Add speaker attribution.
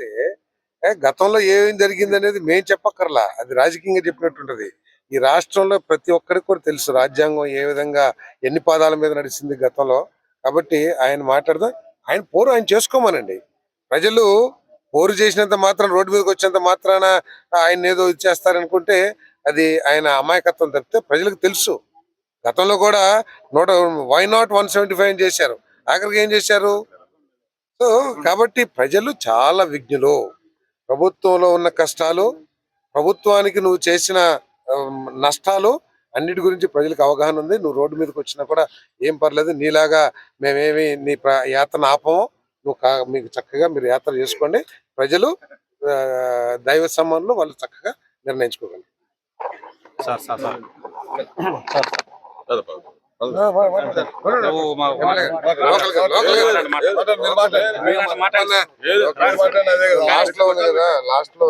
Speaker 1: చెప్తే గతంలో ఏం జరిగింది అనేది మేము చెప్పక్కర్లా, అది రాజకీయంగా చెప్పినట్టుంటది. ఈ రాష్ట్రంలో ప్రతి ఒక్కరికి కూడా తెలుసు రాజ్యాంగం ఏ విధంగా ఎన్ని పాదాల మీద నడిచింది గతంలో. కాబట్టి ఆయన మాట్లాడదాం, ఆయన పోరు ఆయన చేసుకోమనండి. ప్రజలు పోరు చేసినంత మాత్రం, రోడ్డు మీదకి వచ్చేంత మాత్రాన ఆయన ఏదో ఇచ్చేస్తారనుకుంటే అది ఆయన అమాయకత్వం తప్పితే ప్రజలకు తెలుసు. గతంలో కూడా వై నాట్ 175 చేశారు, ఆఖరికి ఏం చేశారు? సో కాబట్టి ప్రజలు చాలా విజ్ఞులు. ప్రభుత్వంలో ఉన్న కష్టాలు, ప్రభుత్వానికి నువ్వు చేసిన నష్టాలు అన్నిటి గురించి ప్రజలకు అవగాహన ఉంది. నువ్వు రోడ్డు మీదకి వచ్చినా కూడా ఏం పర్లేదు, నీలాగా మేమేమి నీ యాత్రను ఆపము. మీకు చక్కగా మీరు యాత్ర చేసుకోండి. ప్రజలు దైవ సమ్మానులు వాళ్ళు చక్కగా నిర్ణయించుకోగలరు. లాస్ట్ లో